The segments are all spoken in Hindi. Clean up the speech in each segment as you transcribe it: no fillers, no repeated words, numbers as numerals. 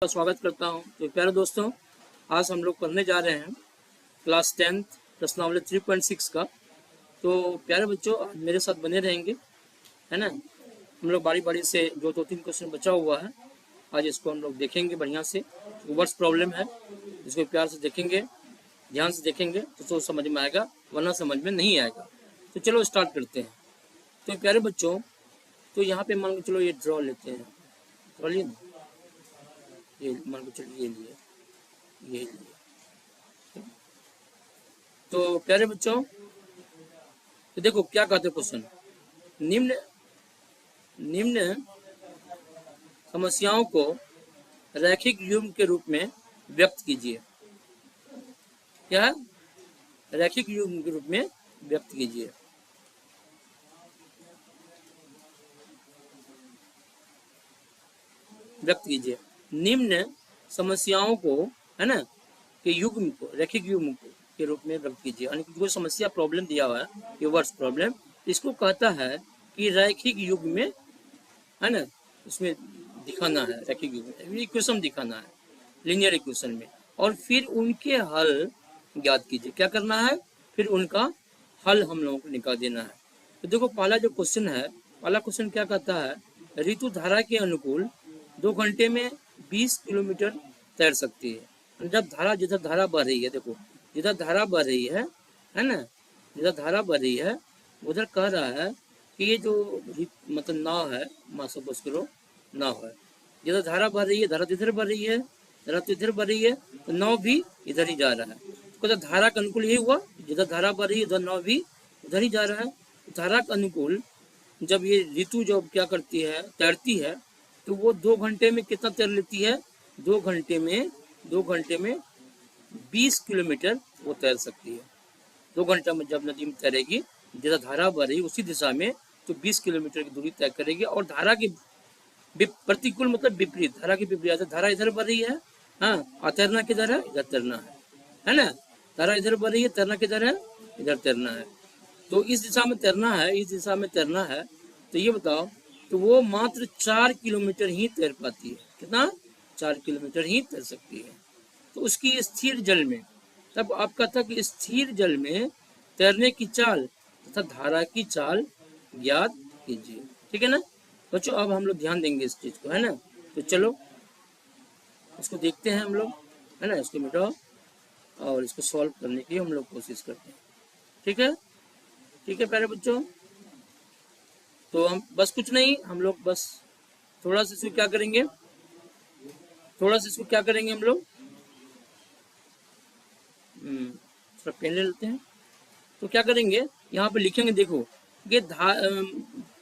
का स्वागत करता हूं। तो प्यारे दोस्तों, आज हम लोग पढ़ने जा रहे हैं क्लास 10 प्रश्नावली 3.6 का। तो प्यारे बच्चों, आज मेरे साथ बने रहेंगे, है ना। हम लोग बारी बारी से जो 2-3 क्वेश्चन बचा हुआ है, आज इसको हम लोग देखेंगे बढ़िया से। वर्ड्स प्रॉब्लम है, इसको प्यार से देखेंगे, ध्यान से देखेंगे तो समझ में आएगा, वरना समझ में नहीं आएगा। तो चलो स्टार्ट करते हैं। तो प्यारे बच्चों, तो यहाँ पे मान के चलो ये ड्रॉ लेते हैं, ड्रॉ लिए, ये मान के चलो ये लिए। तो प्यारे बच्चों, तो देखो क्या कहते क्वेश्चन, निम्न निम्न समस्याओं को रैखिक युग्म के रूप में व्यक्त कीजिए। क्या है? रैखिक युग्म के रूप में व्यक्त कीजिए। निम्न समस्याओं को, है ना, कि युग्म को, रैखिक युग्म को के रूप में व्यक्त कीजिए। यानी कोई समस्या, प्रॉब्लम दिया हुआ है, ये वर्ड्स प्रॉब्लम, इसको कहता है कि रैखिक युग्म में, है ना, उसमें दिखाना है, रैखिक युग्म में इक्वेशन दिखाना है, लीनियर इक्वेशन में, और फिर उनके हल ज्ञात कीजिए। क्या करना है? फिर उनका हल हम लोगों को निकाल देना है। तो देखो पहला जो क्वेश्चन है, पहला क्वेश्चन क्या कहता है, ऋतु धारा के अनुकूल 2 घंटे में 20 किलोमीटर तैर सकती है। जब धारा, जिधर धारा बह रही है, देखो जिधर धारा बह रही है ना, जिधर धारा बह रही है उधर कह रहा है कि ये जो मतलब नाव है, मान सपोज करो नाव है, जिधर धारा बह रही है, धारा इधर बह रही है, धारा तो इधर बह रही है, तो नाव भी इधर ही जा रहा है। तो धारा के अनुकूल ये हुआ, जिधर धारा बह रही है उधर नाव भी उधर ही जा रहा है। धारा के अनुकूल जब ये ऋतु जब क्या करती है, तैरती है, तो वो 2 घंटे में कितना तैर लेती है? 2 घंटे में 20 किलोमीटर वो तैर सकती है। 2 घंटा में जब नदी में तैरेगी, जिधर धारा बह रही उसी दिशा में, तो 20 किलोमीटर की दूरी तय करेगी। और धारा की प्रतिकूल मतलब विपरीत, धारा की विपरीत, धारा इधर बढ़ रही है, हाँ, और तैरना किधर है? इधर तैरना है ना। धारा इधर बढ़ रही है, तैरना किधर है? इधर तैरना है। तो इस दिशा में तैरना है, इस दिशा में तैरना है। तो ये बताओ, तो वो मात्र 4 किलोमीटर ही तैर पाती है। कितना? 4 किलोमीटर ही तैर सकती है। तो उसकी स्थिर जल में, तब आपका था कि स्थिर जल में तैरने की चाल तथा धारा की चाल ज्ञात कीजिए। ठीक है ना बच्चों? अब हम लोग ध्यान देंगे इस चीज को, है ना। तो चलो इसको देखते हैं हम लोग, है ना, इसको मिटाओ और इसको सॉल्व करने की हम लोग कोशिश करते हैं। ठीक है, ठीक है प्यारे बच्चों। तो हम बस कुछ नहीं, हम लोग बस थोड़ा सा इसको क्या करेंगे, हम लोग थोड़ा पेन ले लेते हैं। तो क्या करेंगे, यहाँ पे लिखेंगे, देखो ये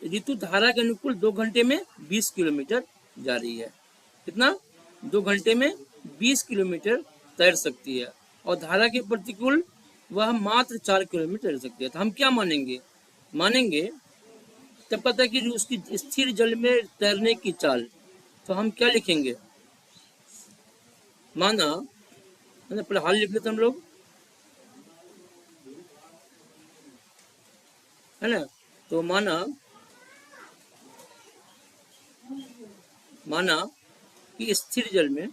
ऋतु धारा के अनुकूल 2 घंटे में 20 किलोमीटर जा रही है। कितना? 2 घंटे में 20 किलोमीटर तैर सकती है। और धारा के प्रतिकूल वह मात्र 4 किलोमीटर तैर सकती है। तो हम क्या मानेंगे? तब पता है कि उसकी स्थिर जल में तैरने की चाल, तो हम क्या लिखेंगे? माना, पहले हाल लिख लेते हम लोग, है ना। तो माना कि स्थिर जल में,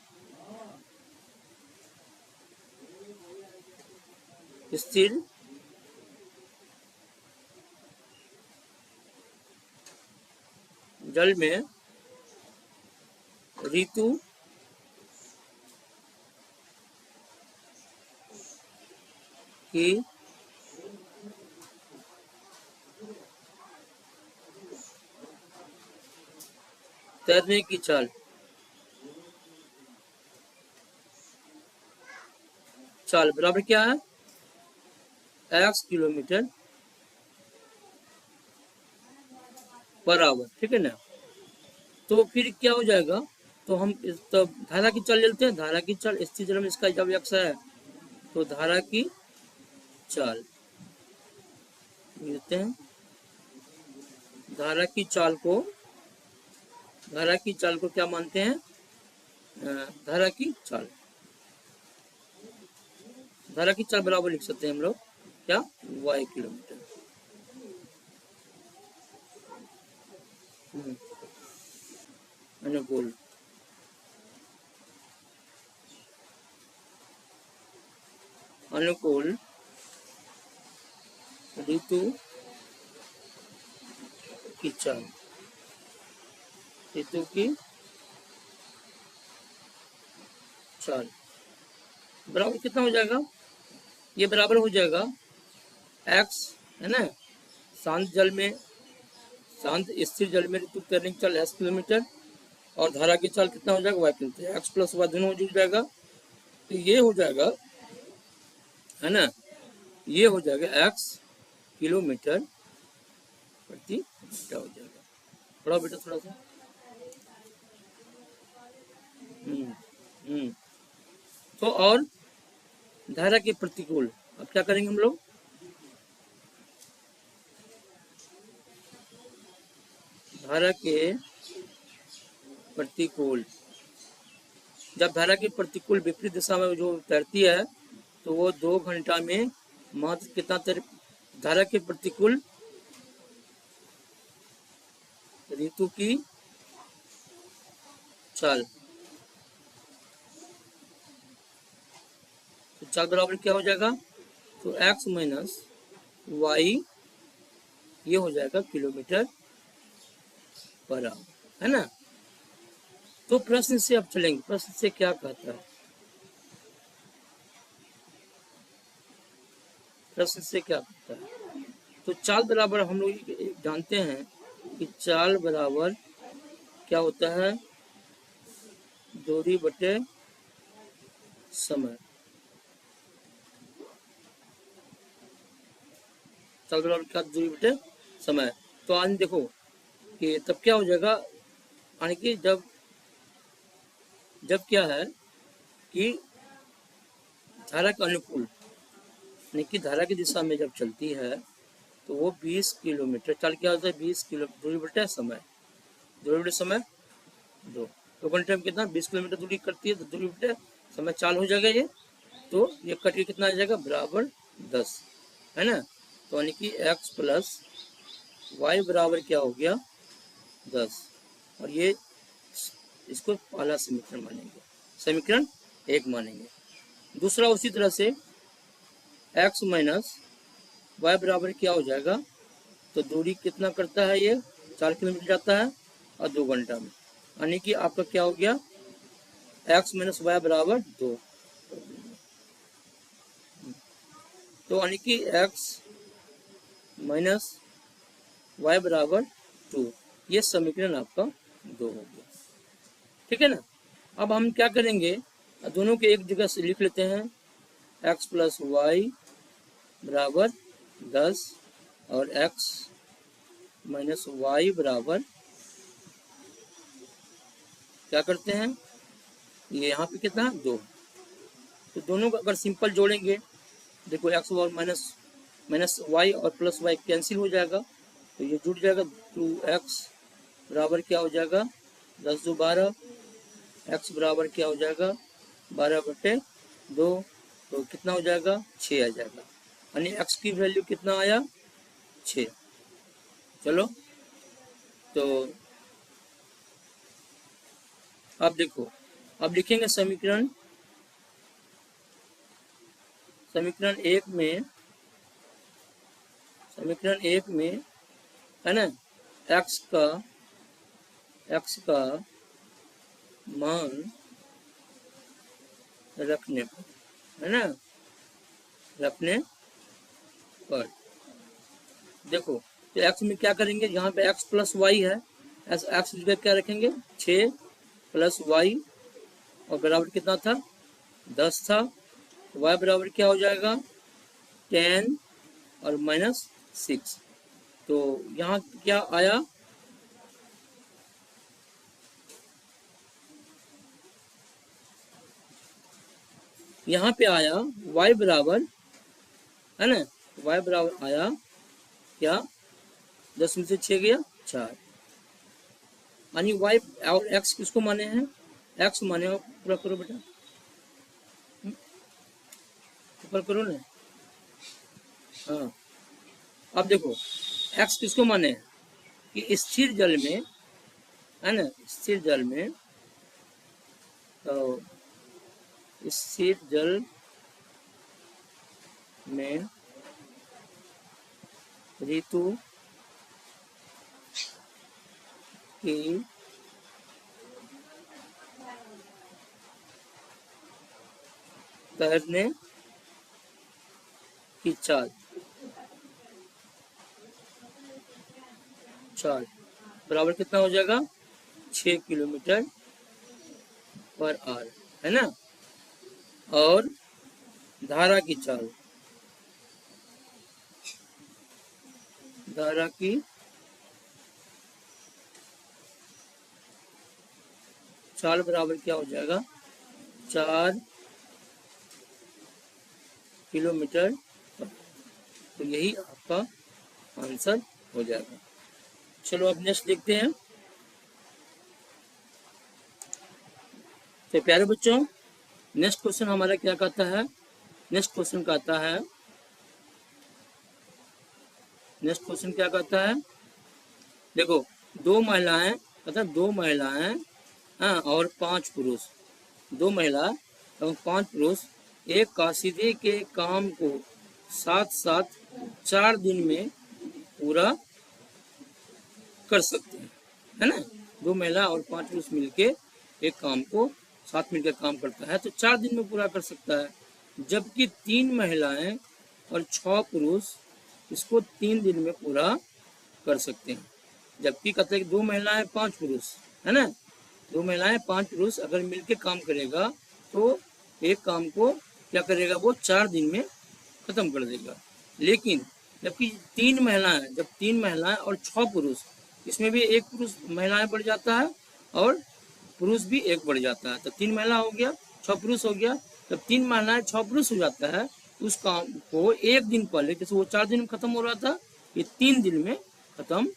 ऋतु की तैरने की चाल बराबर क्या है? x kilometre per hour. ठीक है ना। तो फिर क्या हो जाएगा, तो हम तो धारा की चाल लेते हैं। धारा की चाल स्थिर जल में इसका जब x है, तो धारा की चाल लेते हैं। धारा की चाल को क्या मानते हैं? धारा की चाल बराबर लिख सकते हैं हम लोग, क्या? y kilometre. अनुकूल अनुकूल ऋतु की चाल, ऋतु की चाल बराबर कितना हो जाएगा, ये बराबर हो जाएगा x, है ना, शांत जल में, शांत स्थिर जल में ऋतु तैरने की चाल s किलोमीटर, और धारा की चाल कितना हो जाएगा y kilometre, x plus y दोनों जुड़ जाएगा, तो ये हो जाएगा, है ना, ये हो जाएगा x किलोमीटर प्रति घंटा हो जाएगा। थोड़ा बेटा थोड़ा सा हम्म तो और धारा के प्रतिकूल, अब क्या करेंगे हम लोग, धारा के प्रतिकूल, जब धारा की प्रतिकूल विपरीत दिशा में जो तैरती है तो वो 2 घंटा में मात्र कितना तैर, धारा के प्रतिकूल ऋतु की चाल, तो चाल बराबर क्या हो जाएगा, तो x माइनस वाई, ये हो जाएगा किलोमीटर पर आवर, है ना। तो प्रश्न से अब चलेंगे, प्रश्न से क्या कहता है, प्रश्न से क्या कहता है, तो चाल बराबर हम लोग जानते हैं कि चाल बराबर क्या होता है, दूरी बटे समय, चाल बराबर क्या, दूरी बटे समय। तो आज देखो कि तब क्या हो जाएगा, यानी कि जब क्या है कि धारा के अनुकूल, यानी कि धारा की दिशा में जब चलती है तो वो 20 किलोमीटर, चाल क्या होता है 20 किलो, दूरी बटे समय, दूरी बटे समय 2 घंटे में कितना 20 किलोमीटर दूरी करती है, तो दूरी बटे समय चाल हो जाएगा ये, तो ये कट के कितना आ जाएगा बराबर 10, है ना। तो यानी कि x प्लस वाई बराबर क्या हो गया 10, और ये इसको पहला समीकरण मानेंगे, समीकरण 1 मानेंगे। दूसरा उसी तरह से x माइनस वाई बराबर क्या हो जाएगा, तो दूरी कितना करता है ये 4 किलोमीटर जाता है और 2 घंटा में, यानी कि आपका क्या हो गया x माइनस वाई बराबर 2, तो यानी कि x माइनस वाई बराबर 2, ये समीकरण आपका 2 हो गया, ठीक है ना। अब हम क्या करेंगे, दोनों के एक जगह से लिख लेते हैं, x प्लस वाई बराबर 10 और x माइनस वाई बराबर क्या करते हैं, ये यहाँ पे कितना है 2, तो दोनों को अगर सिंपल जोड़ेंगे, देखो x और माइनस वाई और प्लस वाई कैंसिल हो जाएगा, तो ये जुड़ जाएगा, 2x बराबर क्या हो जाएगा 10 2 12, x बराबर क्या हो जाएगा 12 बटे 2, तो कितना हो जाएगा 6 आ जाएगा, यानी x की वैल्यू कितना आया 6। चलो तो अब देखो, अब लिखेंगे समीकरण 1 में, समीकरण 1 में, है ना, x का मान रखने पर, है ना, रखने पर देखो, तो x में क्या करेंगे, यहाँ पे x प्लस वाई है, x जगह क्या रखेंगे 6 प्लस वाई, और बराबर कितना था 10 था, y बराबर क्या हो जाएगा 10 और माइनस 6, तो यहाँ क्या आया, यहाँ पे आया y बराबर, है ना, y बराबर आया क्या 10 में से 6 गया 4, यानी y और x किसको माने हैं, x माने हो, पूरा करो बेटा, ऊपर करो ना, हाँ। अब देखो x किसको माने हैं कि स्थिर जल में, है ना, स्थिर जल में, तो स्थिर जल में ऋतु की तैरने की चाल बराबर कितना हो जाएगा, 6 किलोमीटर पर आवर, है ना। और धारा की चाल बराबर क्या हो जाएगा, 4 किलोमीटर पर। तो यही आपका आंसर हो जाएगा। चलो अब नेक्स्ट देखते हैं। तो प्यारे बच्चों, नेक्स्ट क्वेश्चन हमारा क्या कहता है, नेक्स्ट क्वेश्चन कहता है, देखो दो महिलाएं, मतलब 2 महिलाएं, हाँ, और 5 पुरुष, 2 महिला और 5 पुरुष एक काशीदे के काम को साथ साथ 4 दिन में पूरा कर सकते हैं, है ना। 2 महिला और 5 पुरुष मिलके एक काम को साथ मिलकर काम करता है तो 4 दिन में पूरा कर सकता है, जबकि 3 महिलाएं और 6 पुरुष इसको 3 दिन में पूरा कर सकते हैं। जबकि कहते हैं कि 2 महिलाएं 5 पुरुष, है ना, 2 महिलाएं 5 पुरुष अगर मिलके काम करेगा तो एक काम को क्या करेगा, वो 4 दिन में खत्म कर देगा। लेकिन जबकि 3 महिलाएं और 6 पुरुष, इसमें भी एक पुरुष महिलाएं बढ़ जाता है और पुरुष भी एक बढ़ जाता है, तो 3 महिला हो गया, 6 पुरुष हो गया। जब 3 महिलाएं 6 पुरुष हो जाता है, उस काम को एक दिन पहले, जैसे वो 4 दिन में खत्म हो रहा था, ये 3 दिन में खत्म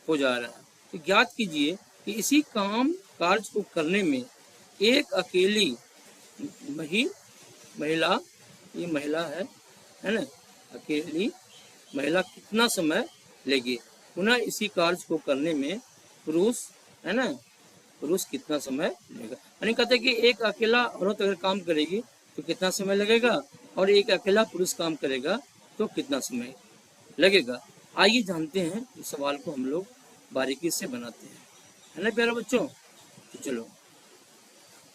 हो जा रहा है। तो ज्ञात कीजिए कि इसी कार्य को करने में एक अकेली महिला, ये महिला है ना, अकेली महिला कितना समय लेगी। पुनः इसी कार्य को करने में पुरुष, है ना, पुरुष कितना समय लेगा। यानी कहते हैं कि एक अकेला औरत अगर काम करेगी तो कितना समय लगेगा, और एक अकेला पुरुष काम करेगा तो कितना समय लगेगा। आइए जानते हैं, इस सवाल को हम लोग बारीकी से बनाते हैं, है ना प्यारे बच्चों। तो चलो,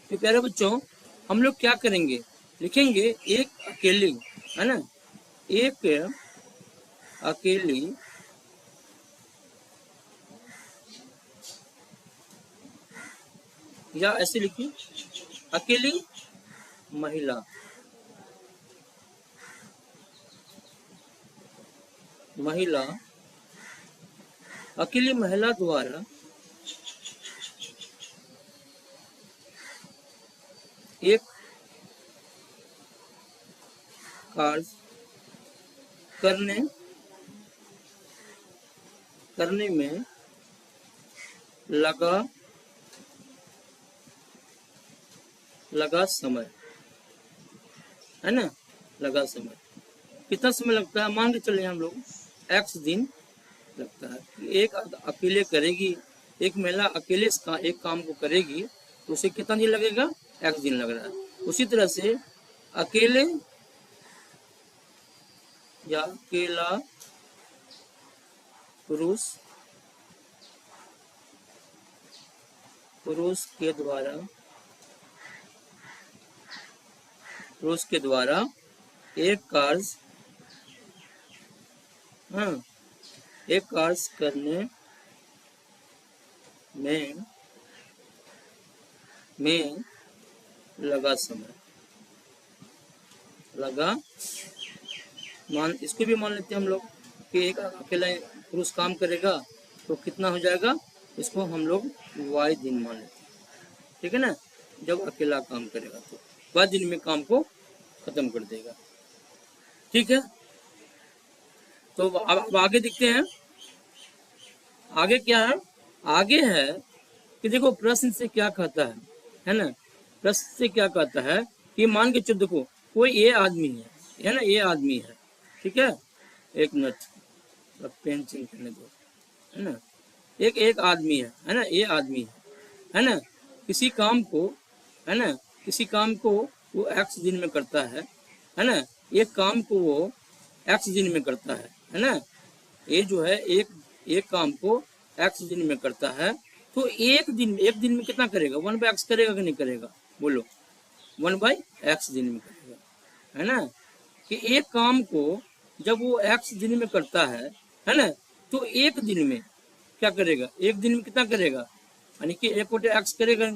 तो प्यारे बच्चों हम लोग क्या करेंगे, लिखेंगे एक अकेली, है ना, एक अकेली या ऐसे लिखिए अकेली महिला, अकेली महिला द्वारा एक कार्य करने में लगा समय, है ना, लगा समय। कितना समय लगता है, मान के चले हम लोग x दिन लगता है। एक अकेले करेगी, एक महिला अकेले एक काम को करेगी तो उसे कितना दिन लगेगा, x दिन लग रहा है। उसी तरह से अकेले या अकेला पुरुष के द्वारा एक कार्य, हाँ, एक कार्य करने में लगा समय, इसको भी मान लेते हैं हम लोग कि एक अकेला पुरुष काम करेगा तो कितना हो जाएगा, इसको हम लोग y दिन मान लेते हैं, ठीक है ना। जब अकेला काम करेगा तो y दिन में काम को खत्म कर देगा, ठीक है। तो अब आगे देखते हैं, आगे क्या है, आगे है कि देखो प्रश्न से क्या कहता है ना, प्रश्न से क्या कहता है कि मान के चलो, देखो कोई ये आदमी है ना, ये आदमी है, ठीक है, एक मिनट पेन चेंज करने दो, है ना, एक आदमी है ना, ये आदमी है ना, किसी काम को, है ना, किसी काम को वो x दिन में करता है ना, एक काम को वो एक्स दिन में करता है ना, ये जो है एक काम को एक्स दिन में करता है, तो एक दिन में कितना करेगा, 1/x करेगा कि नहीं करेगा, बोलो, 1/x दिन में करेगा, है ना। कि एक काम को जब वो एक्स दिन में करता है ना, तो एक दिन में क्या करेगा, एक दिन में कितना करेगा, यानी कि 1/x करेगा,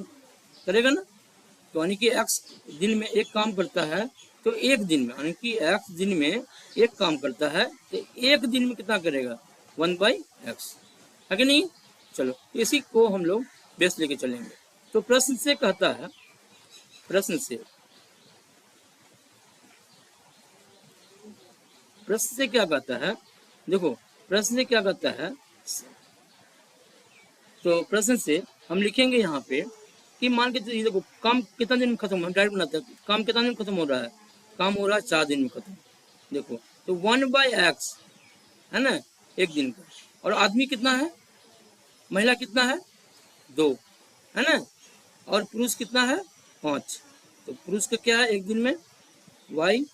करेगा ना। तो यानी कि एक्स दिन में एक काम करता है, तो एक दिन में यानी कि एक्स दिन में एक काम करता है, तो एक दिन में कितना करेगा, 1/x, है कि नहीं। चलो इसी को हम लोग बेस लेके चलेंगे। तो प्रश्न से कहता है, प्रश्न से क्या कहता है, देखो प्रश्न से क्या कहता है, तो प्रश्न से हम लिखेंगे यहाँ पे कि मान के चलिए, देखो काम कितना दिन में खत्म, हम डायरेक्ट बनाते हैं, काम कितना दिन में खत्म हो रहा है, काम हो रहा है 4 दिन में खत्म। देखो तो 1/x है ना, एक दिन का, और आदमी कितना है, महिला कितना है, 2, है ना, और पुरुष कितना है, 5। तो पुरुष का क्या है एक दिन में, y,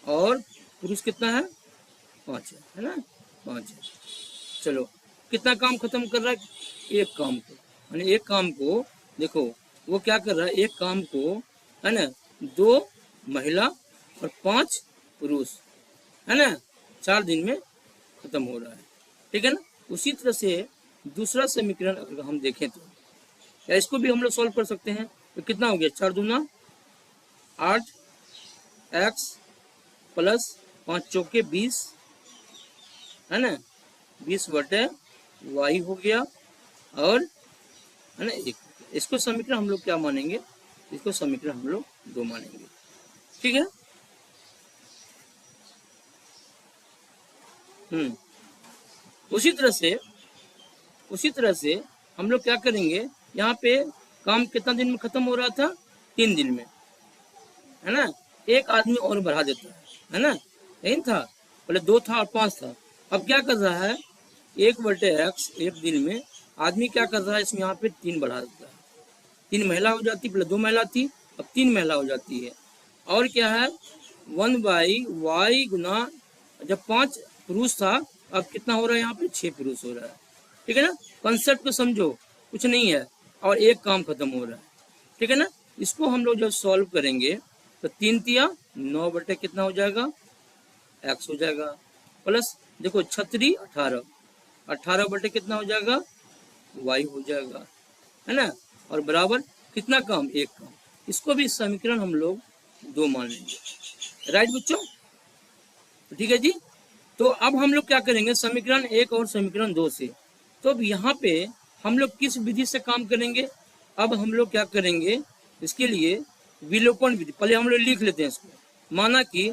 और पुरुष कितना है, 5 है ना, 5 है। चलो कितना काम खत्म कर रहा है, एक काम को, यानी एक काम को देखो वो क्या कर रहा है, एक काम को, है ना, 2 महिला और 5 पुरुष, है ना, 4 दिन में खत्म हो रहा है, ठीक है ना। उसी तरह से दूसरा समीकरण अगर हम देखें तो या इसको भी हम लोग सॉल्व कर सकते हैं। तो कितना हो गया, 4 दूना 8 x प्लस 5 चौके 20, है ना, 20/y हो गया, और है ना एक, इसको समीकरण हम लोग क्या मानेंगे, इसको समीकरण हम लोग 2 मानेंगे, ठीक है। उसी तरह से हम लोग क्या करेंगे, यहाँ पे काम कितना दिन में खत्म हो रहा था, 3 दिन में, है ना, एक आदमी और बढ़ा देता है ना, यही था, पहले 2 था और 5 था, अब क्या कर रहा है, 1/x एक दिन में आदमी क्या कर रहा है, इसमें यहाँ पे 3 बढ़ा देता है, 3 महिला हो जाती, पहले 2 महिला थी, अब 3 महिला हो जाती है, और क्या है 1/y गुना, जब 5 पुरुष था, अब कितना हो रहा है यहाँ पे, 6 पुरुष हो रहा है, ठीक है ना। कंसेप्ट को समझो, कुछ नहीं है, और एक काम खत्म हो रहा है, ठीक है ना। इसको हम लोग जब सॉल्व करेंगे तो 3 तिया 9 बटे कितना हो जाएगा, x हो जाएगा, प्लस देखो 36 18, 18 बटे कितना हो जाएगा, y हो जाएगा, है ना, और बराबर कितना काम, एक काम। इसको भी समीकरण हम लोग 2 मान लेंगे, राइट बच्चों, ठीक है जी। तो अब हम लोग क्या करेंगे, समीकरण 1 और समीकरण 2 से, तो अब यहाँ पे हम लोग किस विधि से काम करेंगे, अब हम लोग क्या करेंगे, इसके लिए विलोपन विधि, पहले हम लोग लिख लेते हैं इसको। माना कि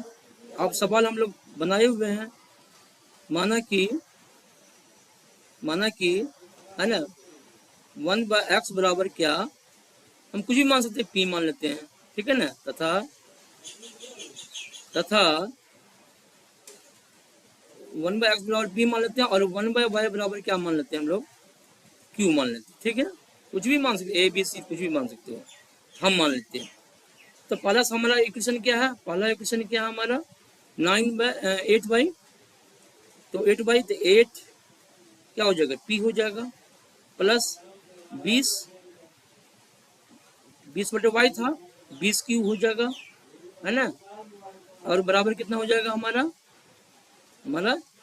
अब सवाल हम लोग बनाए हुए हैं, माना कि है ना 1/x बराबर क्या, हम कुछ भी मान सकते हैं, p मान लेते हैं, ठीक है ना, तथा 1/x बराबर p मान लेते हैं, और 1/y बराबर क्या मान लेते हैं हम लोग, q मान लेते हैं, ठीक है। कुछ भी मान सकते, a b c कुछ भी मान सकते हो, हम मान लेते हैं। तो पहला हमारा इक्वेशन क्या है, पहला इक्वेशन क्या है हमारा, 8/, तो 8/, तो 8 क्या हो जाएगा, p हो जाएगा, प्लस 20/y था, 20 हो जाएगा, है ना, और बराबर कितना हो जाएगा हमारा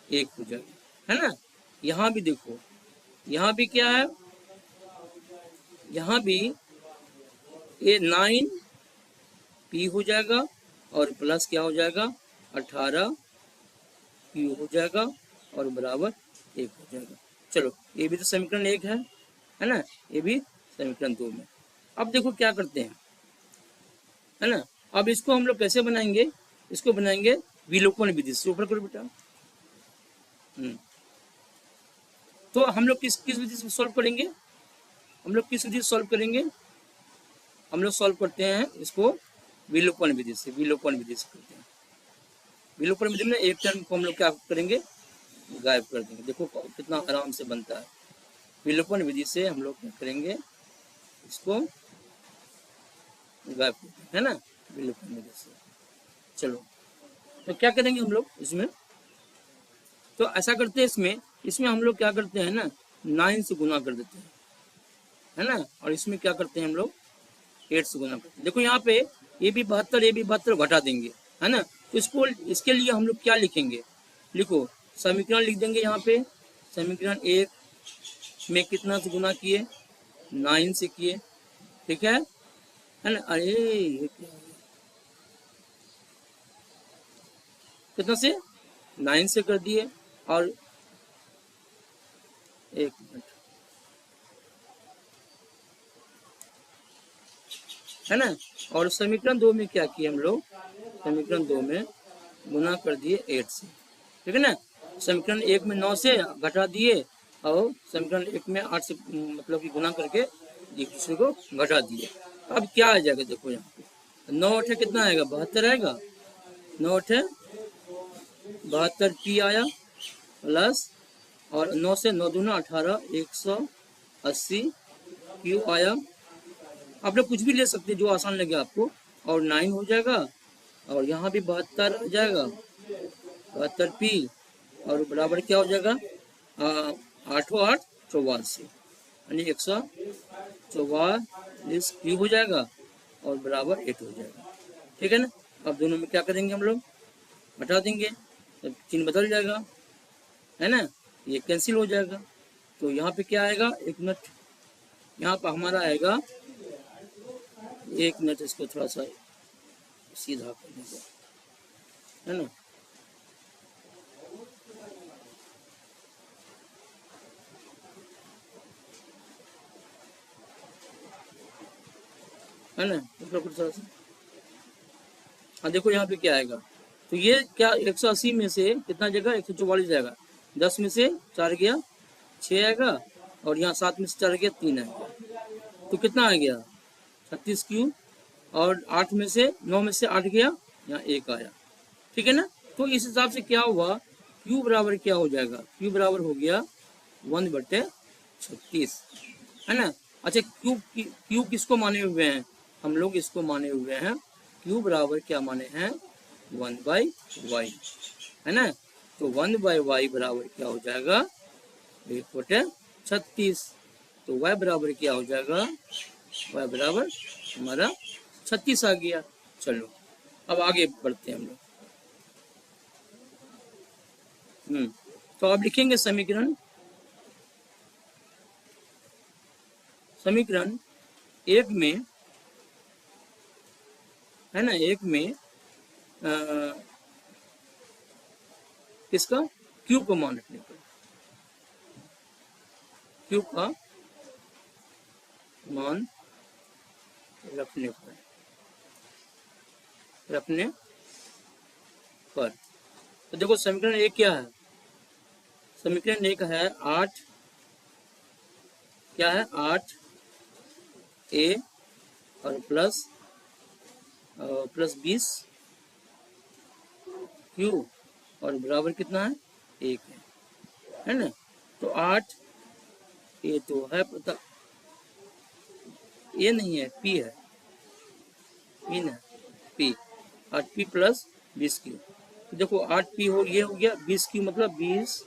1 हो जाएगा, है ना। यहाँ भी देखो, यहाँ भी क्या है, यहाँ भी ये 9p हो जाएगा, और प्लस क्या हो जाएगा 18q हो जाएगा, और बराबर 1 हो जाएगा। चलो ये भी तो समीकरण 1 है ना, ये भी समीकरण 2 में। अब देखो क्या करते हैं, है ना, अब इसको हम लोग कैसे बनाएंगे, इसको बनाएंगे विलोपन विधि से, ऊपर करो बेटा। तो हम लोग किस किस विधि से सॉल्व करेंगे, हम लोग किस विधि से सॉल्व करेंगे, हम लोग सॉल्व करते हैं इसको विलोपन विधि से, विलोपन विधि से करते हैं। विलोपन विधि में एक टर्म को हम लोग क्या करेंगे, गायब कर देंगे। देखो कितना आराम से बनता है, विलोपन विधि से हम लोग क्या करेंगे, इसको गायब कर देंगे, है ना, विलोपन विधि से। चलो तो क्या करेंगे हम लोग इसमें, तो ऐसा करते हैं इसमें इसमें हम लोग क्या करते हैं ना, 9 से गुना कर देते हैं, है ना। और इसमें क्या करते हैं हम लोग 8 से गुना करते हैं। देखो यहाँ पे ये भी 72 घटा देंगे, है ना। तो इसको इसके लिए हम लोग क्या लिखेंगे, लिखो समीकरण लिख देंगे यहाँ पे। समीकरण 1 में कितना से गुना किए, 9 से किए, ठीक है ना। अरे ये क्या है? कितना से 9 से कर दिए, और एक मिनट, है ना। और समीकरण 2 में क्या किए हम लोग, समीकरण 2 में गुना कर दिए 8 से, ठीक है ना। समीकरण 1 में 9 से घटा दिए, और समीकरण 1 में 8 से मतलब कि गुना करके एक दूसरे को घटा दिए। अब क्या आ जाएगा, देखो यहाँ पे 9 8 कितना आएगा, 72 आएगा। 9 8 72 पी आया, प्लस और 9 से 9 दूना 18, 180 क्यू आया। आप लोग कुछ भी ले सकते हैं जो आसान लगे आपको। और 9 हो जाएगा, और यहाँ भी 72 आ जाएगा, 72 पी, और बराबर क्या हो जाएगा 8 8 84, यानी 144 क्यू हो जाएगा, और बराबर 8 हो जाएगा, ठीक है ना। अब दोनों में क्या करेंगे हम लोग, हटा देंगे, तब चिन्ह बदल जाएगा, है ना। ये कैंसिल हो जाएगा। तो यहाँ पे क्या आएगा, एक मिनट, यहाँ पर हमारा आएगा, एक मिनट इसको थोड़ा सा सीधा करने का, है ना। है ना, मतलब थोड़ा सा, हाँ देखो यहाँ पे क्या आएगा। तो ये क्या 180 में से कितना जगह 144 जाएगा, 10 में से 4 गया 6 आएगा, और यहाँ 7 में से 4 गया 3 आएगा। तो कितना आ गया 36 क्यू, और 8 में से 9 में से 8 गया, यहाँ 1 आया, ठीक है ना। तो इस हिसाब से क्या हुआ, क्यू बराबर क्या हो जाएगा, क्यू बराबर हो गया 1/36, है ना। अच्छा क्यू किसको माने हुए हैं, हम लोग इसको माने हुए हैं, क्यू बराबर क्या माने हैं 1/y, है ना। तो 1/y बराबर क्या हो जाएगा 1/36। तो y बराबर क्या हो जाएगा, y बराबर हमारा 36 आ गया। चलो अब आगे बढ़ते हैं हम लोग। तो आप लिखेंगे समीकरण 1 में, है ना, 1 में किसका, क्यू को मान रखने पर, क्यू का मान रखने पर तो देखो समीकरण 1 क्या है, समीकरण 1 है 8, क्या है 8 ए और प्लस 20 क्यू, और बराबर कितना है 1 है ना। तो 8 ए तो है पता, ये नहीं है पी है, पी ना पी, 8 पी प्लस 20 क्यू। तो देखो 8 पी हो, ये हो गया 20 क्यू, मतलब 20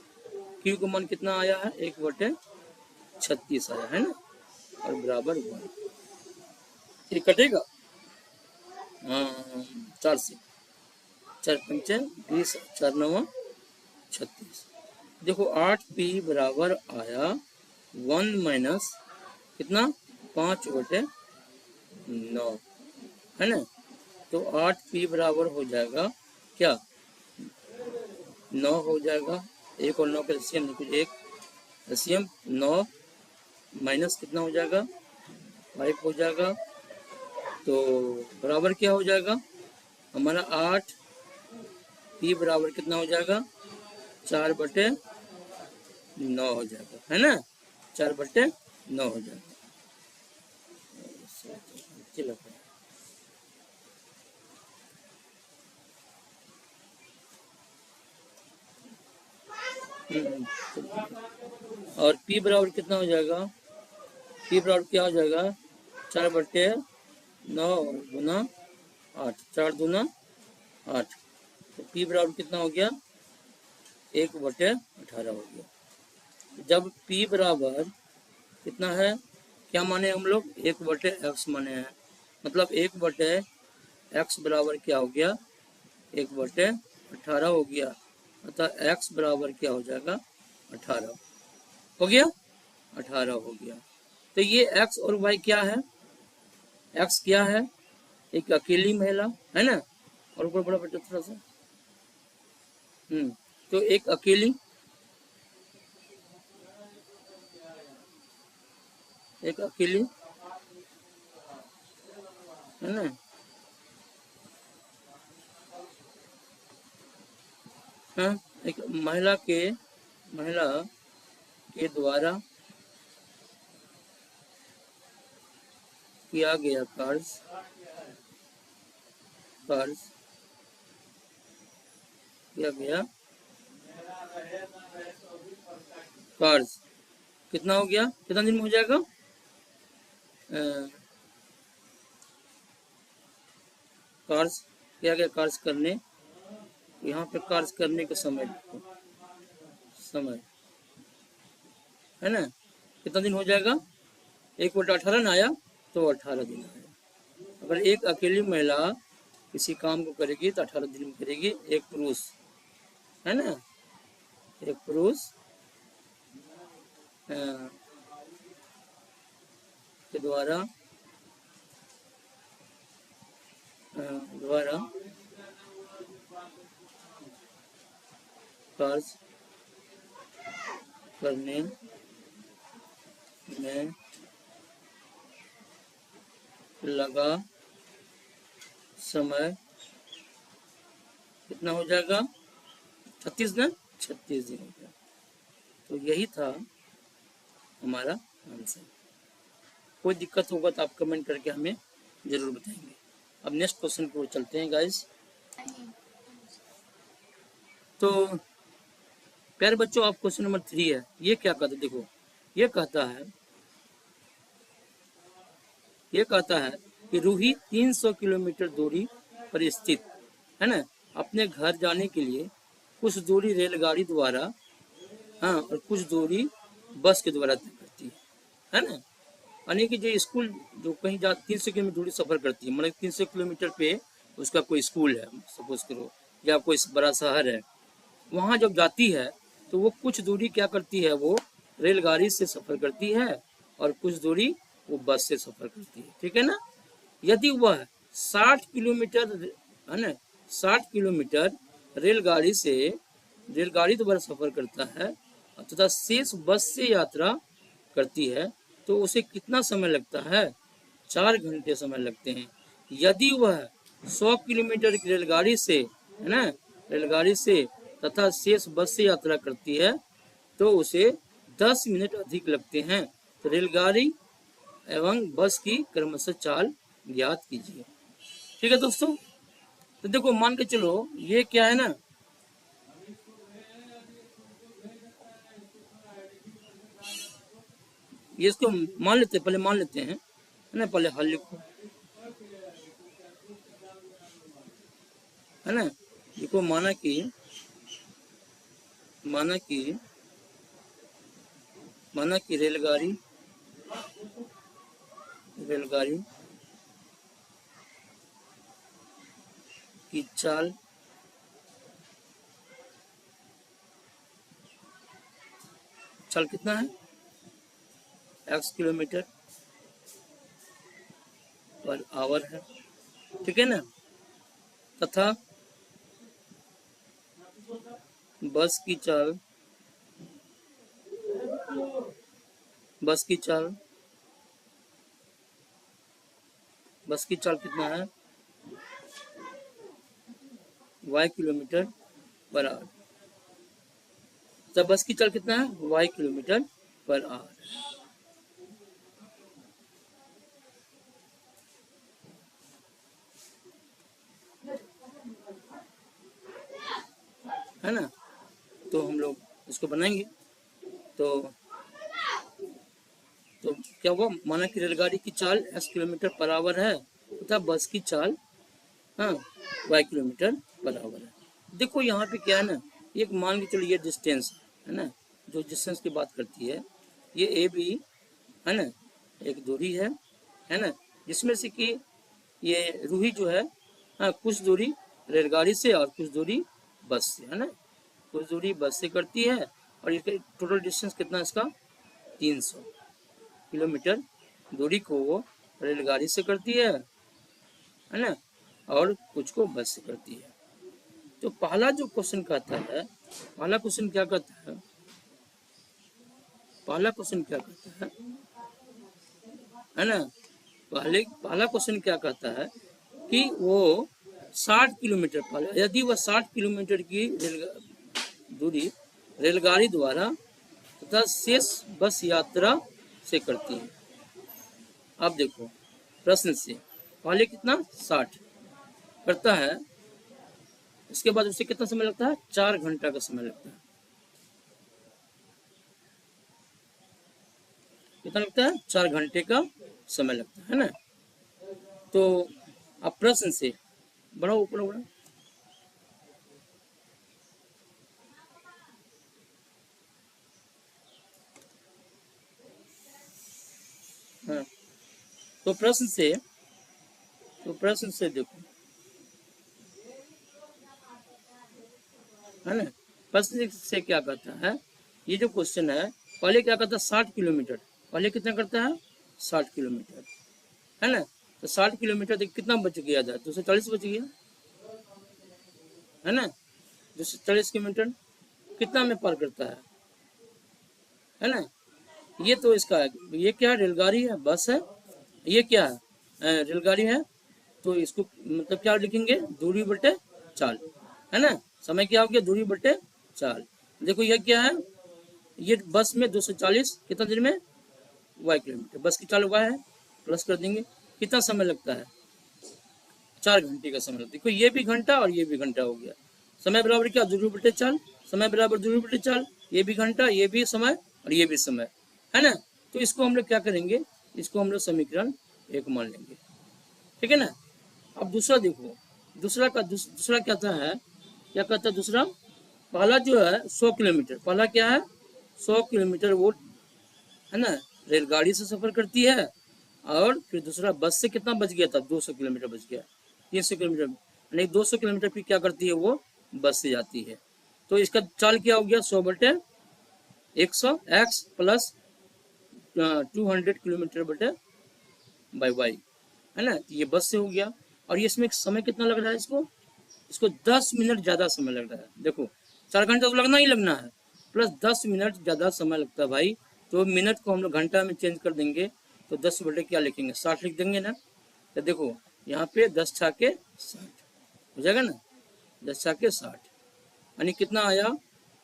क्यू का मान कितना आया है 1/36 आया है ना, और बराबर 1। ये कटेगा 4 से, 4 पंचे 20, 4 9 36। देखो 8 पी बराबर आया 1 माइनस कितना 5/9, है ना। तो 8 पी बराबर हो जाएगा क्या 9 हो जाएगा, 1 और 9 का एलसीएम निकल 1, एलसीएम 9 माइनस कितना हो जाएगा 5 हो जाएगा। तो बराबर क्या हो जाएगा हमारा 8 पी बराबर कितना हो जाएगा 4/9 हो जाएगा, है ना, 4/9 हो जाएगा। और P बराबर कितना हो जाएगा, P बराबर क्या हो जाएगा 4/9 गुना 8, 4 दूना 8। तो P बराबर कितना हो गया 1/18 हो गया। जब p बराबर कितना है, क्या माने हम लोग 1/x माने हैं, मतलब 1/x बराबर क्या हो गया 1/18 हो गया, अतः x बराबर क्या हो जाएगा 18 हो गया, 18 हो गया। तो ये x और y क्या है, x क्या है, एक अकेली महिला है ना, और ऊपर बड़ा बेटा थोड़ा सा, तो एक अकेली है ना, हाँ, एक महिला के द्वारा किया गया कार्य कितना हो गया, कितना दिन में हो जाएगा, कार्य किया गया कार्य करने, यहाँ पे कार्य करने का समय है ना, कितना दिन हो जाएगा 1/18 ना आया तो 18 दिन आया। अगर एक अकेली महिला किसी काम को करेगी तो 18 दिन में करेगी, एक पुरुष है ना, एक पुरुष के द्वारा कार्य करने में लगा समय कितना हो जाएगा 36 दिन, 36 दिन हो गया। तो यही था हमारा आंसर। कोई दिक्कत होगा तो आप कमेंट करके हमें जरूर बताएंगे। अब नेक्स्ट क्वेश्चन की ओर चलते हैं गाइस। तो प्यारे बच्चों, आप क्वेश्चन नंबर 3 है, ये क्या कहता है, देखो ये कहता है कि रूही 300 किलोमीटर दूरी पर स्थित है ना, अपने घर जाने के लिए कुछ दूरी रेलगाड़ी द्वारा, हाँ, और कुछ दूरी बस के द्वारा तय करती है ना, यानी कि जो स्कूल जो कहीं जा 300 किलोमीटर दूरी सफर करती है, मतलब 300 किलोमीटर पे उसका कोई स्कूल है सपोज करो, या कोई बड़ा शहर है, वहाँ जब जाती है तो वो कुछ दूरी क्या करती है, वो रेलगाड़ी से सफर करती है और कुछ दूरी वो बस से सफर करती है, ठीक है ना। यदि वह 60 किलोमीटर है ना, 60 किलोमीटर रेलगाड़ी द्वारा सफर करता है तथा शेष बस से यात्रा करती है तो उसे कितना समय लगता है, 4 घंटे समय लगते हैं। यदि वह 100 किलोमीटर की रेलगाड़ी से है ना, रेलगाड़ी से तथा शेष बस से यात्रा करती है तो उसे 10 मिनट अधिक लगते हैं। तो रेलगाड़ी एवं बस की क्रमशः चाल ज्ञात कीजिए। ठीक है दोस्तों, तो देखो मान के चलो ये क्या है ना, ये इसको मान लेते हैं, पहले मान लेते हैं है ना, पहले हल लिखो है ना, देखो माना कि रेलगाड़ी की चाल कितना है x किलोमीटर पर आवर है, ठीक है ना, तथा बस की चाल कितना है y किलोमीटर पर आवर, तब बस की चाल कितना है y किलोमीटर पर आवर, है ना। तो हम लोग इसको बनाएंगे तो क्या हुआ, माना कि रेलगाड़ी की चाल s किलोमीटर पर आवर है तथा बस की चाल हाँ y किलोमीटर पर आवर है। देखो यहाँ पे क्या है ना, एक मान के चलो ये डिस्टेंस है ना, जो डिस्टेंस की बात करती है, ये ए बी है ना, एक दूरी है ना, जिसमें से कि ये रूही जो है, हाँ, कुछ दूरी रेलगाड़ी से और कुछ दूरी बस से, है ना, कुछ दूरी बस से करती है, और इसका टोटल डिस्टेंस कितना है इसका 300 किलोमीटर दूरी को वो रेलगाड़ी से करती है ना, और कुछ को बस से करती है। तो पहला जो क्वेश्चन कहता है, पहला क्वेश्चन क्या कहता है, पहला क्वेश्चन क्या कहता है ना, पहला क्वेश्चन क्या कहता है कि वो 60 किलोमीटर, पहले यदि वह 60 किलोमीटर की दूरी रेलगाड़ी द्वारा तथा शेष बस यात्रा से करती है। अब देखो प्रश्न से पहले कितना 60 करता है, इसके बाद उसे कितना समय लगता है, 4 घंटा का समय लगता है। कितना लगता है, 4 घंटे का समय लगता है ना। तो अब प्रश्न से बढ़ाओ, ऊपर बढ़ाओ, हाँ। तो प्रश्न से देखो, है ना, प्रश्न से क्या कहता है, ये जो क्वेश्चन है, पहले क्या करता है 60 किलोमीटर, पहले कितना करता है 60 किलोमीटर, है ना। तो 60 किलोमीटर तो कितना बच गया था, 240 बच गया, है ना। 240 किलोमीटर कितना में पार करता है ना। ये तो इसका है, ये क्या है, रेलगाड़ी है, बस है, ये क्या है, रेलगाड़ी है। तो इसको मतलब क्या लिखेंगे, दूरी बटे चाल, है ना। समय क्या हो गया, दूरी बटे चाल। देखो ये क्या है, ये बस में 240 कितना देर में, वाई किलोमीटर, बस की चाल वाई है, प्लस कर देंगे, कितना समय लगता है, 4 घंटे का समय लगता है। देखो ये भी घंटा और ये भी घंटा हो गया, समय बराबर क्या, दूरी बटे चाल, समय बराबर दूरी बटे चाल, ये भी घंटा, ये भी समय और ये भी समय, है ना। तो इसको हम लोग क्या करेंगे, इसको हम लोग समीकरण 1 मान लेंगे, ठीक है ना। अब दूसरा देखो, दूसरा कहता है, क्या कहता है दूसरा, पहला जो है 100 किलोमीटर, पहला क्या है 100 किलोमीटर वो, है ना, रेलगाड़ी से सफर करती है, और फिर दूसरा बस से कितना बच गया था, 200 किलोमीटर बच गया, 300 किलोमीटर, यानी 200 किलोमीटर फिर क्या करती है वो, बस से जाती है। तो इसका चाल क्या हो गया, 100 बटे 100 एक्स प्लस 200 किलोमीटर बटे बाई वाई, है ना। ये बस से हो गया, और ये इसमें समय कितना लग रहा है, इसको 10 मिनट ज़्यादा समय लग रहा है। देखो 4 घंटा तो लगना ही लगना है, प्लस 10 मिनट ज़्यादा समय लगता है भाई। तो मिनट को हम लोग घंटा में चेंज कर देंगे, तो 10 बटे क्या लिखेंगे, 60 लिख देंगे ना। तो देखो यहाँ पे 10 छाके 60 हो जाएगा ना, 10 छाके 60, यानी कितना आया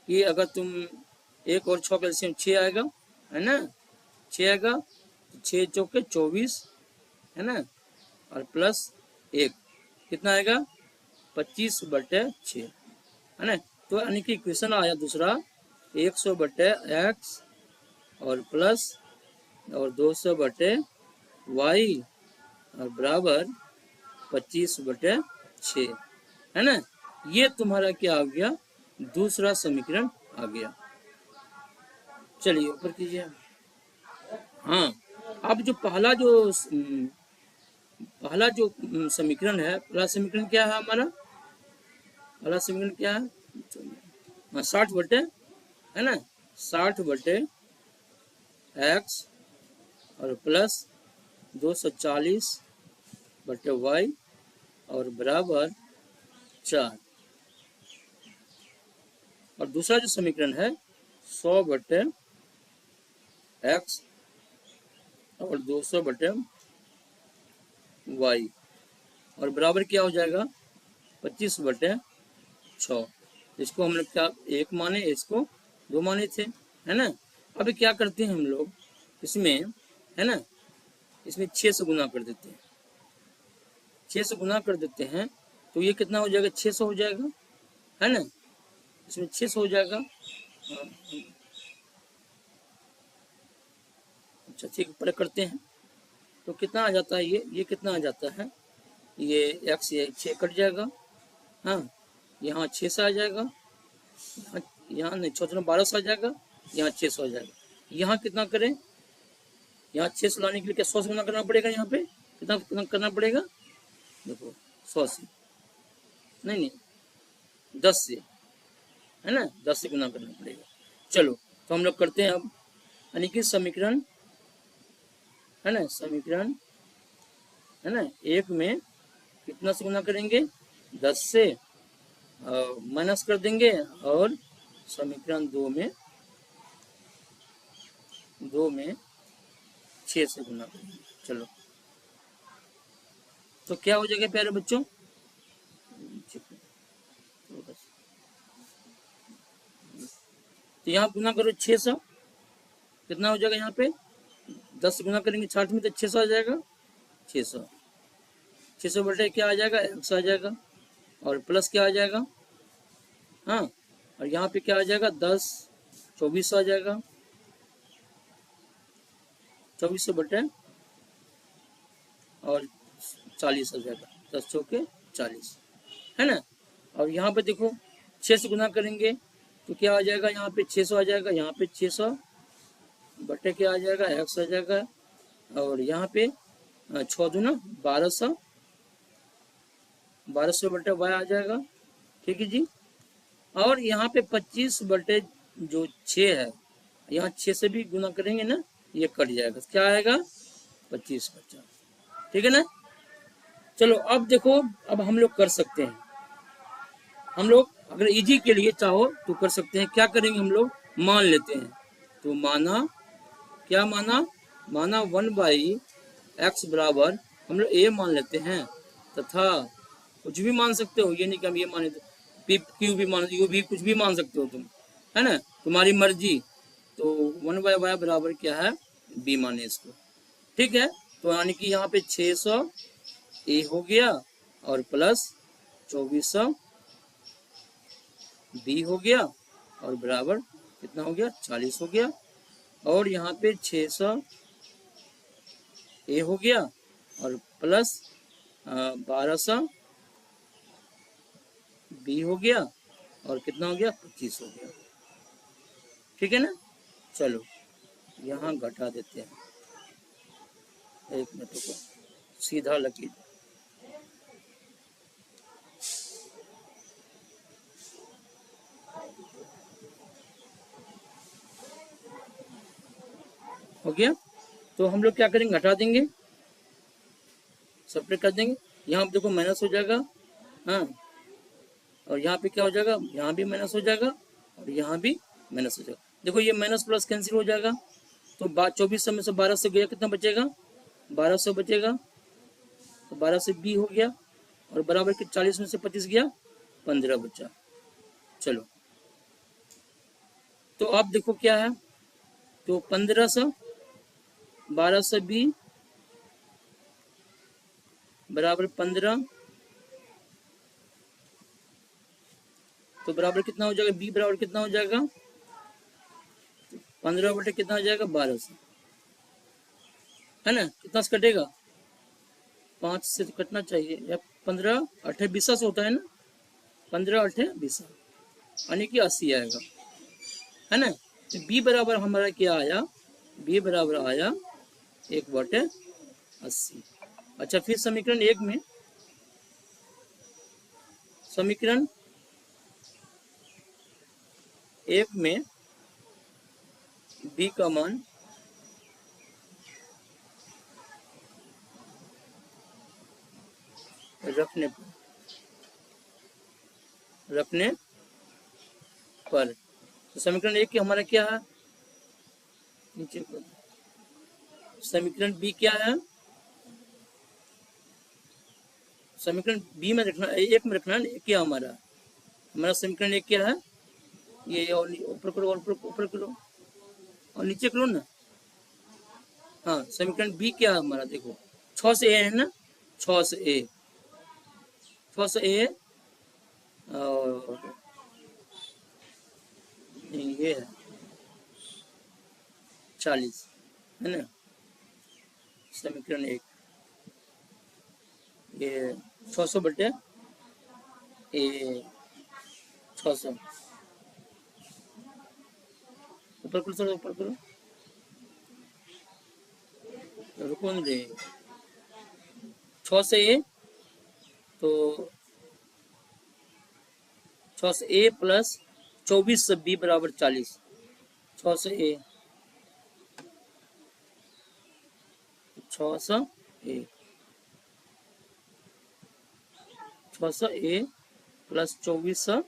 कि अगर तुम 1 और 6 कैल्शियम 6 आएगा, है ना, 6 आएगा, तो 6 चौके 24, है ना, और प्लस 1 कितना आएगा 25 बटे 6, है ना। तो यानी कि इक्वेशन आया दूसरा 100 बटे एक्स और प्लस और 200 बटे वाई और बराबर 25 बटे 6, है ना। ये तुम्हारा क्या आ गया, दूसरा समीकरण आ गया। चलिए ऊपर कीजिए। हाँ, अब जो पहला जो समीकरण है, पहला समीकरण क्या है हमारा, पहला समीकरण क्या है, 60 बटे, है ना, 60 बटे एक्स और प्लस 240 बटे वाई और बराबर 4, और दूसरा जो समीकरण है 100 बटे एक्स और 200 बटे वाई और बराबर क्या हो जाएगा 25 बटे 6। इसको हम लोग क्या 1 माने, इसको 2 माने थे, है ना। अभी क्या करते हैं हम लोग इसमें, है ना, इसमें 6 से गुना कर देते हैं, 6 से गुना कर देते हैं, तो ये कितना हो जाएगा 600 हो जाएगा, है ना, इसमें 600 हो जाएगा। अच्छा ठीक, ऊपर करते हैं, तो कितना आ जाता है, ये कितना आ जाता है, ये एक्स, ये 6 कट जाएगा, हाँ, यहाँ 6 से आ जाएगा, यहाँ नहीं, 6 1200 आ जाएगा, यहाँ 600 आ जाएगा। यहाँ कितना करें, यहाँ 600 लाने के लिए क्या 100 से गुना करना पड़ेगा, यहाँ पे कितना कितना करना पड़ेगा, देखो 100 से नहीं नहीं 10 से, है ना, 10 से गुना करना पड़ेगा। चलो तो हम लोग करते हैं अब, यानी कि समीकरण, है ना, समीकरण, है ना, 1 में कितना से गुना करेंगे, 10 से, माइनस कर देंगे, और समीकरण 2 में 6 से गुना करेंगे। चलो तो क्या हो जाएगा प्यारे बच्चों, तो यहाँ गुना करो 600, कितना हो जाएगा, यहाँ पे 10 गुना करेंगे 60 में तो 600 आ जाएगा, 600 बटे क्या आ जाएगा, 100 आ जाएगा, और प्लस क्या आ जाएगा, हाँ, और यहाँ पे क्या आ जाएगा, 10 2400 आ जाएगा, 2400 बटे और 40 आ जाएगा, 10 चौके 40, है ना। और यहाँ पे देखो 6 से गुना करेंगे तो क्या आ जाएगा, यहाँ पे 600 आ जाएगा, यहाँ पे 600 बटे क्या आ जाएगा, 100 आ जाएगा, और यहाँ पे 6 दूना 1200, 1200 बटे y आ जाएगा, ठीक है जी। और यहाँ पे 25 बटे जो 6 है, यहाँ 6 से भी गुना करेंगे ना, ये कट जाएगा, क्या आएगा 25 बचा, ठीक है ना। चलो अब देखो, अब हम लोग कर सकते हैं, हम लोग अगर इजी के लिए चाहो तो कर सकते हैं, क्या करेंगे हम लोग, मान लेते हैं, तो माना, क्या माना, माना 1/x बराबर हम लोग a मान लेते हैं, तथा कुछ भी मान सकते हो, ये नहीं कि हम ये माने, पी क्यू भी मान, यू भी, कुछ भी मान सकते हो तुम, है ना, तुम्हारी मर्जी। तो 1/y बराबर क्या है, b माने इसको, ठीक है। तो यानी कि यहाँ पे 600 a हो गया, और प्लस 2400 b हो गया, और बराबर कितना हो गया, 40 हो गया, और यहाँ पे 600 a हो गया, और प्लस 1200 b हो गया, और कितना हो गया, 25 हो गया, ठीक है ना। चलो यहाँ घटा देते हैं, एक मिनट को सीधा लकीर, हो गया। तो हम लोग क्या करेंगे, घटा देंगे, सेपरेट कर देंगे, यहाँ पे देखो माइनस हो जाएगा, हाँ, और यहाँ पे क्या हो जाएगा, यहाँ भी माइनस हो जाएगा, और यहाँ भी माइनस हो जाएगा, देखो ये माइनस प्लस कैंसिल हो जाएगा, तो 2400 में से 1200 गया, कितना बचेगा, 1200 बचेगा, तो 12 से b हो गया, और बराबर के 40 में से 25 गया, 15 बचा। चलो तो अब देखो क्या है, तो 1500 1200 b बराबर 15, तो बराबर कितना हो जाएगा, b बराबर कितना हो जाएगा, 15 बटे कितना हो जाएगा, 1200, है ना, कितना से कटेगा, 5 से तो कटना चाहिए, या 15 8 20 से होता है ना, 15 8 20, यानी कि 80 आएगा, है ना। तो b बराबर हमारा क्या आया, b बराबर आया 1/80। अच्छा फिर समीकरण 1 में, समीकरण 1 में b का मान रखने पर, तो समीकरण 1 की हमारा क्या है, नीचे समीकरण b क्या है, समीकरण b में रखना, 1 में रखना है, क्या हमारा समीकरण 1 क्या है, ये, और ऊपर करो, और ऊपर करो, और नीचे करो ना, हाँ, समीकरण b क्या है हमारा, देखो 6 से a है ना, 6 से a, 6 से a, और ये है 40, है ना, समीकरण 1, ये 600 बटे ए 600, ऊपर करो सर, ऊपर करो, रुको नहीं दे। 6 से ए, तो 6 से ए प्लस 24 से बी बराबर 40। 6 से ए, 6 से ए, 6 से ए प्लस 24 से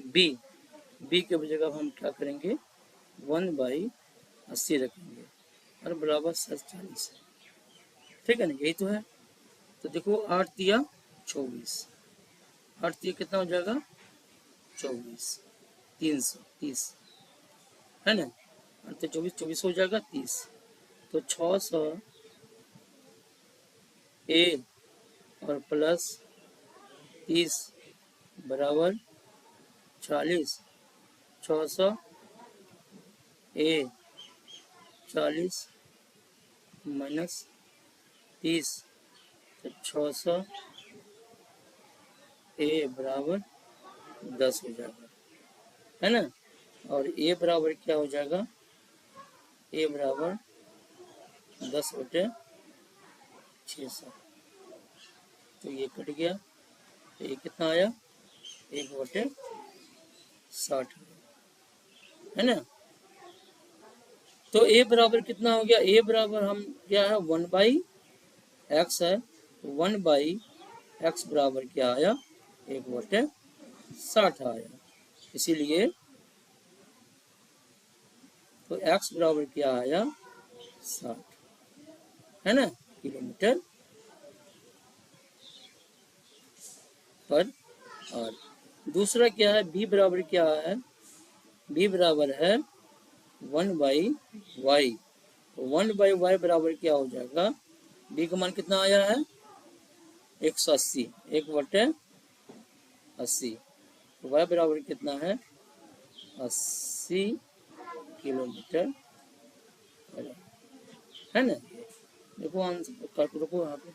बी, बी के जगह हम क्या करेंगे 1/80 रखेंगे और बराबर 40। ठीक है ना, यही तो है। तो देखो 8 दिया 24, 8 दिया कितना हो जाएगा 24, 330 है ना, 8 24, 24 हो जाएगा 30। तो 600 ए और प्लस 30 बराबर 40। 600 ए 40 माइनस 30, तो 600 ए बराबर 10 हो जाएगा, है ना। और ए बराबर क्या हो जाएगा, ए बराबर 10/600। तो ये कट गया, तो ये कितना आया 1/60, है ना। तो ए बराबर कितना हो गया, ए बराबर हम क्या है 1/x है, 1/x बराबर क्या आया 1/60 आया। इसीलिए तो x बराबर क्या आया 60, है ना, किलोमीटर पर आवर। दूसरा क्या है, b बराबर क्या है, b बराबर है 1/y। 1/y बराबर क्या हो जाएगा, b का मान कितना आया है 180, 1/80। y बराबर कितना है 80 किलोमीटर, है ना। देखो आंसर, रुको यहाँ पे।